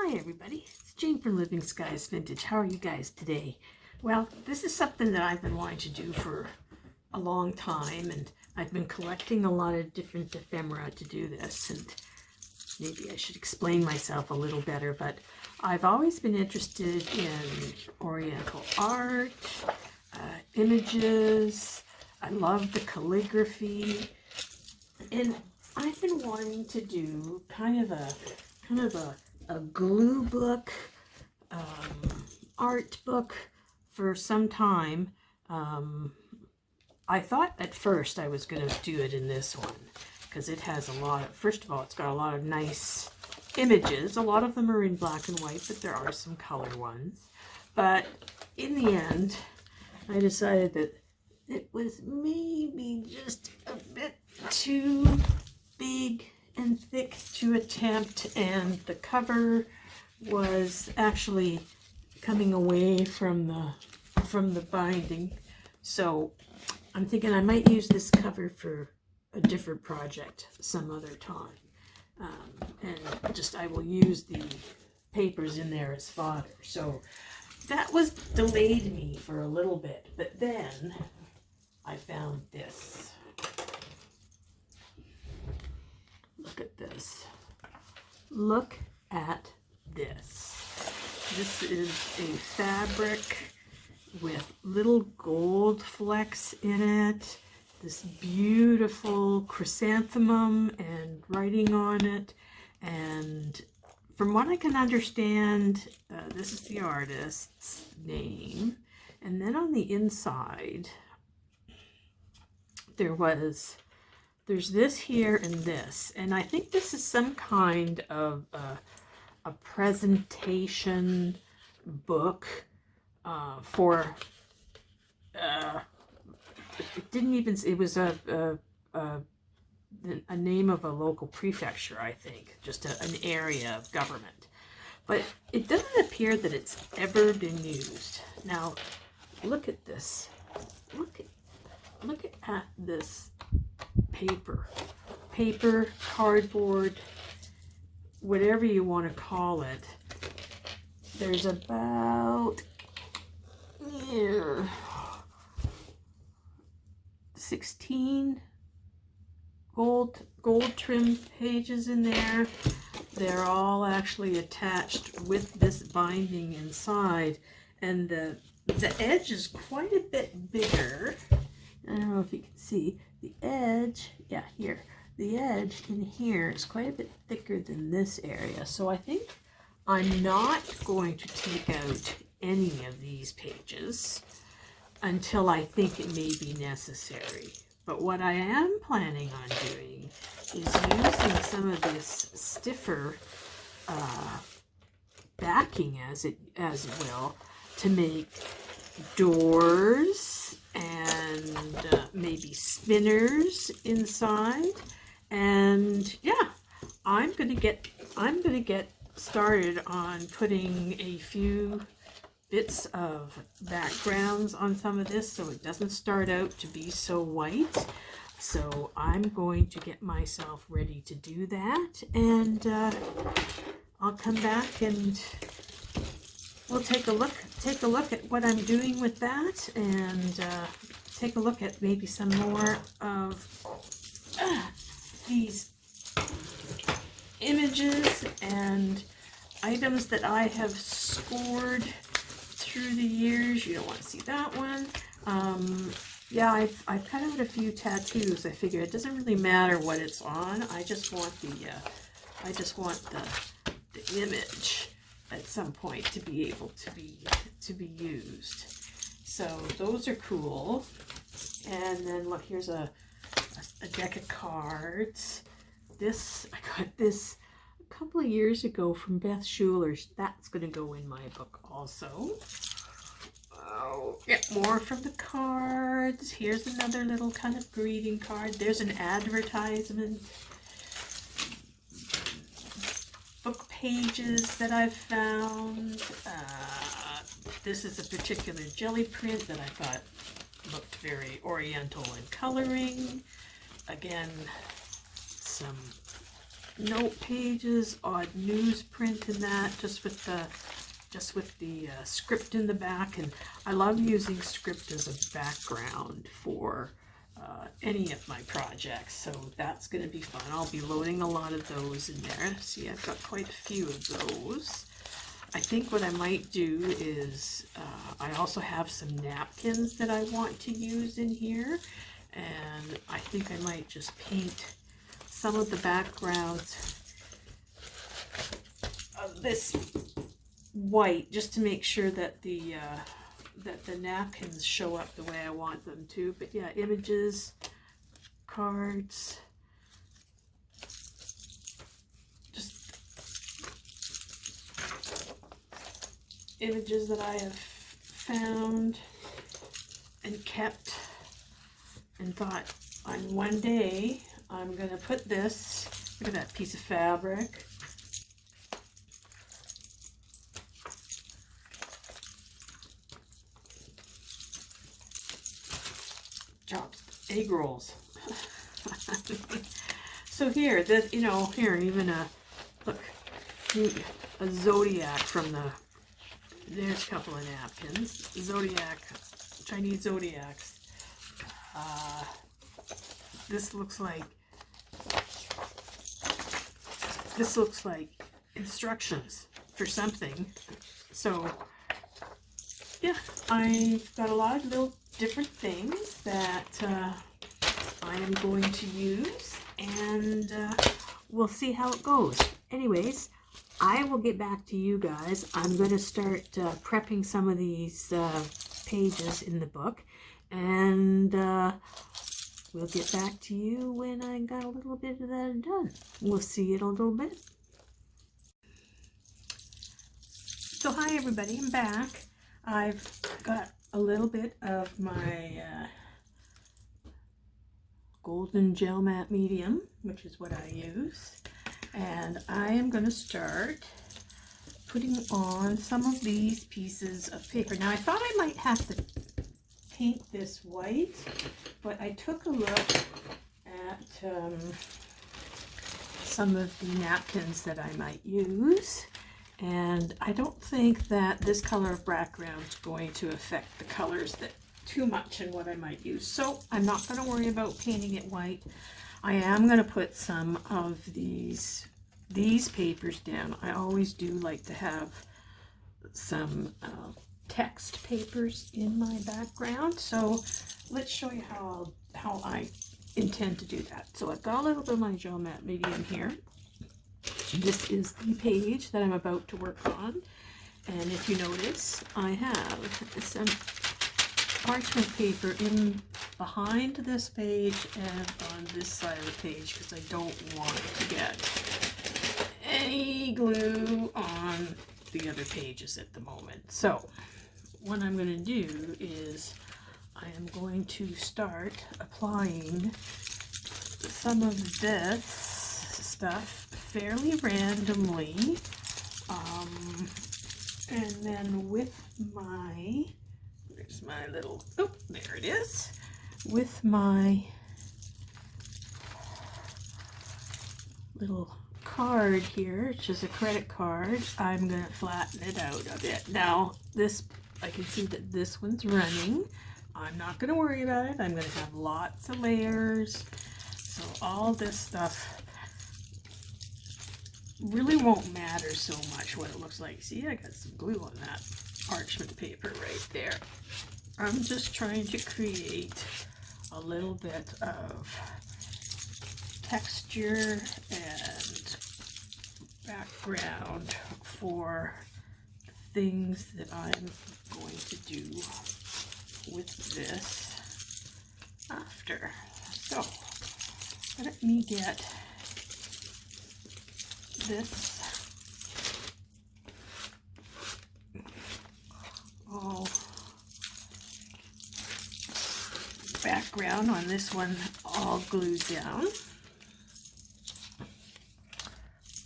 Hi everybody, it's Jane from Living Skies Vintage. How are you guys today? Well, this is something that I've been wanting to do for a long time, and I've been collecting a lot of different ephemera to do this, and maybe I should explain myself a little better, but I've always been interested in Oriental art, images. I love the calligraphy, and I've been wanting to do kind of a glue book, art book for some time. I thought at first I was going to do it in this one because it has a lot of, first of all, it's got a lot of nice images. A lot of them are in black and white, but there are some color ones. But in the end, I decided that it was maybe just a bit too big and thick to attempt, and the cover was actually coming away from the binding. So I'm thinking I might use this cover for a different project some other time. And just I will use the papers in there as fodder. So that was delayed me for a little bit, but then I found this. Look at this. Look at this. This is a fabric with little gold flecks in it. This beautiful chrysanthemum and writing on it. And from what I can understand, this is the artist's name. And then on the inside, there's this here and this, and I think this is some kind of a presentation book for it didn't even, it was a name of a local prefecture, I think, just an area of government, but it doesn't appear that it's ever been used. Now look at this, look at this paper, cardboard, whatever you want to call it. There's about 16 gold trim pages in there. They're all actually attached with this binding inside, and the edge is quite a bit bigger. I don't know if you can see the edge. Yeah, here. The edge in here is quite a bit thicker than this area. So I think I'm not going to take out any of these pages until I think it may be necessary. But what I am planning on doing is using some of this stiffer backing, as it will, to make doors and maybe spinners inside. And yeah, I'm gonna get started on putting a few bits of backgrounds on some of this so it doesn't start out to be so white. So I'm going to get myself ready to do that, and I'll come back and we'll take a look at what I'm doing with that, and take a look at maybe some more of these images and items that I have scored through the years. You don't want to see that one. Yeah, I've cut out a few tattoos. I figure it doesn't really matter what it's on. I just want the image at some point to be able to be used. So those are cool. And then look, here's a deck of cards. I got this a couple of years ago from Beth Schuler's. That's going to go in my book also. Oh, get more from the cards. Here's another little kind of greeting card. There's an advertisement. Book pages that I've found. This is a particular jelly print that I thought looked very oriental in coloring. Again, some note pages, odd newsprint in that, just with the script in the back. And I love using script as a background for any of my projects, so that's going to be fun. I'll be loading a lot of those in there. See, I've got quite a few of those. I think what I might do is I also have some napkins that I want to use in here, and I think I might just paint some of the backgrounds of this white, just to make sure that the napkins show up the way I want them to. But yeah, images, cards, just images that I have found and kept and thought, on one day I'm gonna put this, look at that piece of fabric, chops, egg rolls. So here, this, you know, here, even a, look, a Zodiac from the, there's a couple of napkins, Zodiac, Chinese Zodiacs. This looks like instructions for something. So yeah, I've got a lot of little different things that I am going to use, and we'll see how it goes. Anyways, I will get back to you guys. I'm going to start prepping some of these pages in the book, and we'll get back to you when I got a little bit of that done. We'll see you in a little bit. So hi everybody, I'm back. I've got a little bit of my golden gel matte medium, which is what I use, and I am going to start putting on some of these pieces of paper. Now I thought I might have to paint this white, but I took a look at some of the napkins that I might use, and I don't think that this color of background is going to affect the colors that too much in what I might use. So I'm not going to worry about painting it white. I am going to put some of these papers down. I always do like to have some text papers in my background. So let's show you how I intend to do that. So I've got a little bit of my gel matte medium here. This is the page that I'm about to work on, and if you notice, I have some parchment paper in behind this page and on this side of the page, because I don't want to get any glue on the other pages at the moment. So what I'm going to do is I am going to start applying some of this stuff fairly randomly, and then with my, there's my little, oh, there it is, with my little card here, which is a credit card, I'm going to flatten it out a bit. Now this, I can see that this one's running. I'm not going to worry about it. I'm going to have lots of layers, so all this stuff really won't matter so much what it looks like. See, I got some glue on that parchment paper right there. I'm just trying to create a little bit of texture and background for things that I'm going to do with this after. So let me get this all background on this one all glued down.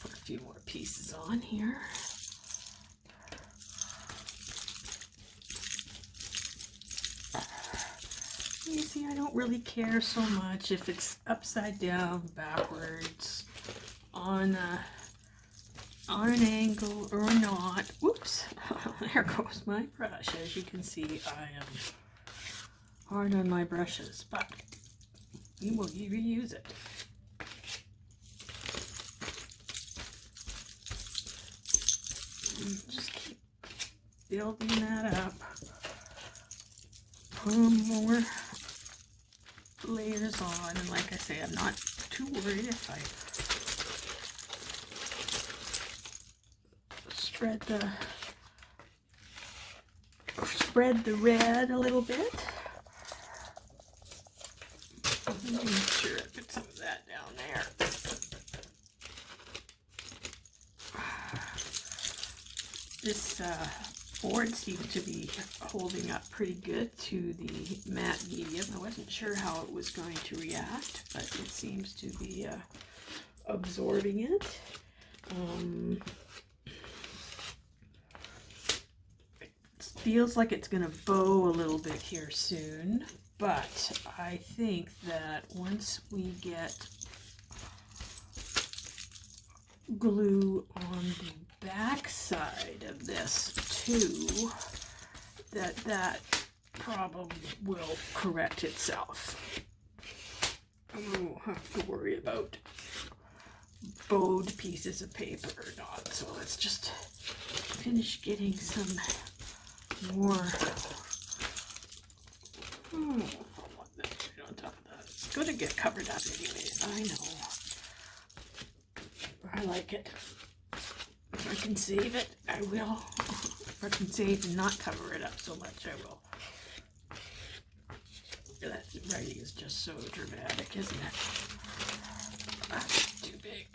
Put a few more pieces on here. You see, I don't really care so much if it's upside down, backwards, on an angle or not. Whoops, there goes my brush. As you can see, I am hard on my brushes, but we will reuse it. And just keep building that up. Put more layers on, and like I say, I'm not too worried if I spread the red a little bit. Make sure I put some of that down there. This board seemed to be holding up pretty good to the matte medium. I wasn't sure how it was going to react, but it seems to be absorbing it. It feels like it's going to bow a little bit here soon, but I think that once we get glue on the back side of this too, that problem will correct itself. I won't have to worry about bowed pieces of paper or not. So let's just finish getting some more on top of that. It's going to get covered up anyway. I know. I like it. If I can save it, I will. If I can save and not cover it up so much, I will. That writing is just so dramatic, isn't it? That's too big.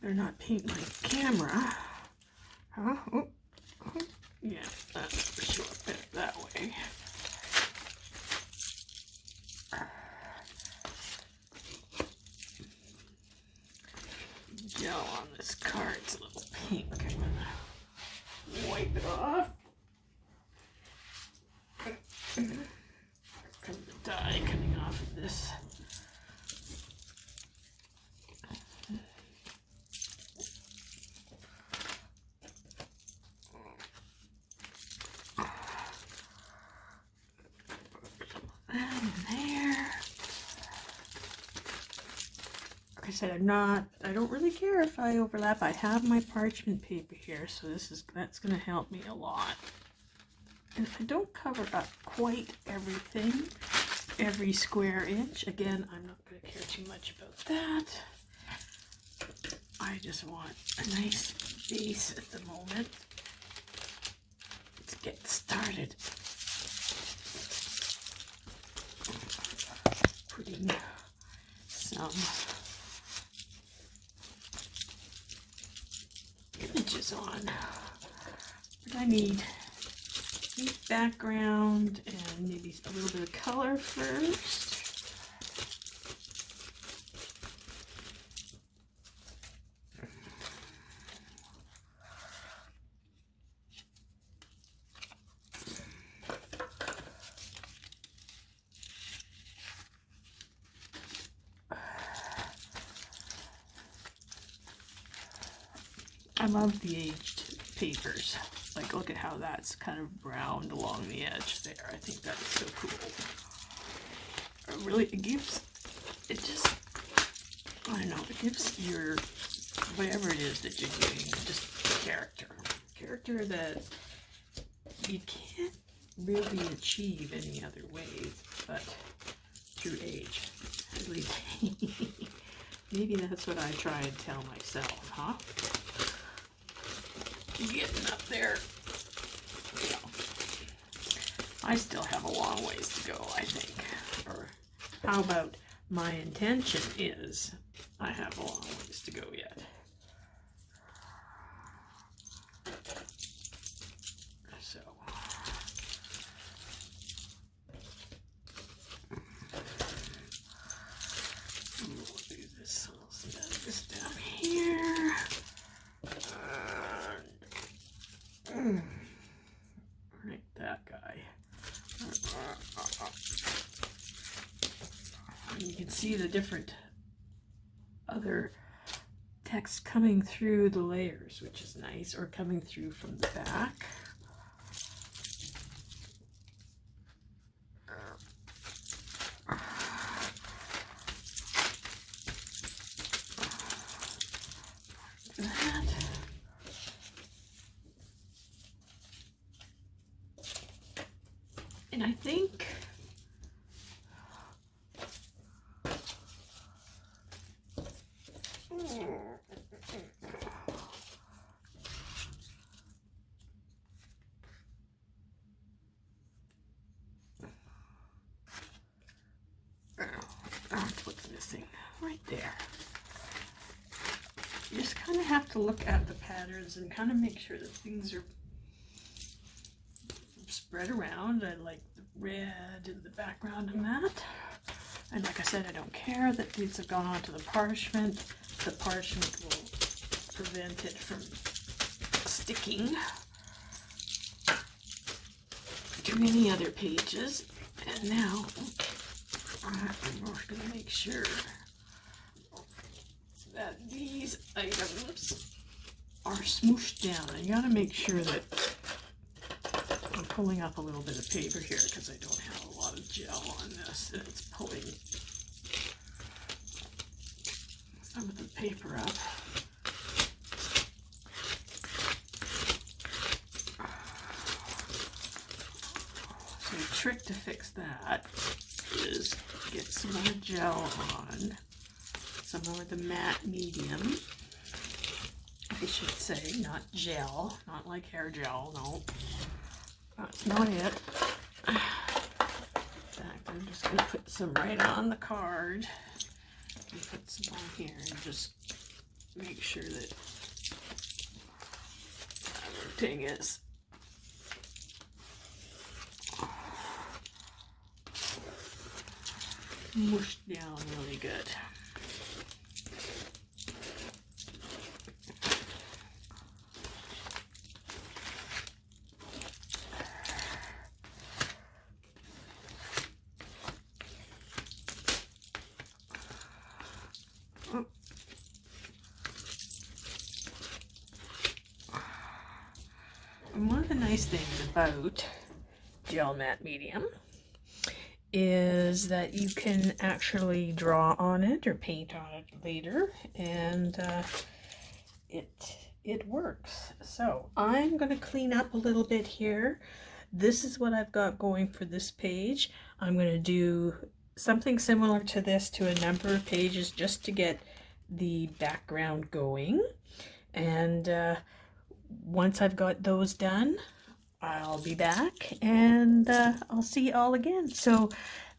Better not paint my camera. Huh? Oh. Yeah, that's for sure. Put it that way. Gel on this card's a little pink. I'm gonna wipe it off. From the dye coming off of this. I don't really care if I overlap. I have my parchment paper here, so that's going to help me a lot. And if I don't cover up quite everything, every square inch, again, I'm not going to care too much about that. I just want a nice base at the moment. Let's get started. Putting some images on. But I need background and maybe a little bit of color first. I love the aged papers. Like, look at how that's kind of browned along the edge there. I think that is so cool. It really, it gives, it just, I don't know, it gives your, whatever it is that you're doing, just character. Character that you can't really achieve any other ways but through age. At least maybe that's what I try and tell myself, huh? Getting up there, you know, I still have a long ways to go, I think. Or how about my intention is I have a long ways to go yet. So we'll do this, we'll set this down here. Right, that guy. And you can see the different other text coming through the layers, which is nice, or coming through from the back. That. And I think that's what's missing right there. You just kind of have to look at the patterns and kind of make sure that things are spread around. I like the red in the background and that. And like I said, I don't care that these have gone onto the parchment. The parchment will prevent it from sticking to any other pages. And now I'm going to make sure that these items are smooshed down. I got to make sure that I'm pulling up a little bit of paper here because I don't have a lot of gel on this, and it's pulling some of the paper up. So the trick to fix that is get some more gel on, some more of the matte medium, I should say, not gel, not like hair gel, no. That's not it. In fact, I'm just going to put some right on the card and put some on here and just make sure that everything is mushed down really good. And one of the nice things about gel matte medium is that you can actually draw on it or paint on it later, and it works. So I'm going to clean up a little bit here. This is what I've got going for this page. I'm going to do something similar to this to a number of pages just to get the background going, and once I've got those done, I'll be back and I'll see you all again. So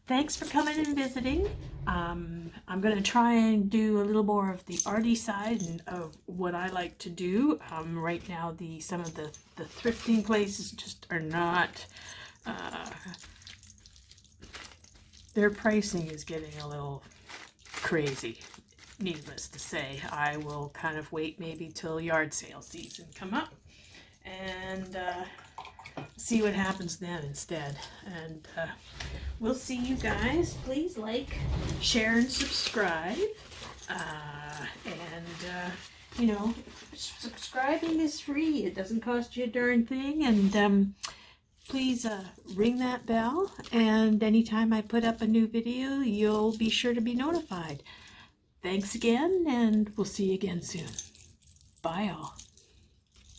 thanks for coming and visiting. I'm going to try and do a little more of the arty side and of what I like to do. Right now, some of the thrifting places just are not, their pricing is getting a little crazy. Needless to say, I will kind of wait maybe till yard sale season come up and see what happens then instead. And we'll see you guys. Please like, share, and subscribe. You know, subscribing is free. It doesn't cost you a darn thing. And please ring that bell. And anytime I put up a new video, you'll be sure to be notified. Thanks again, and we'll see you again soon. Bye all.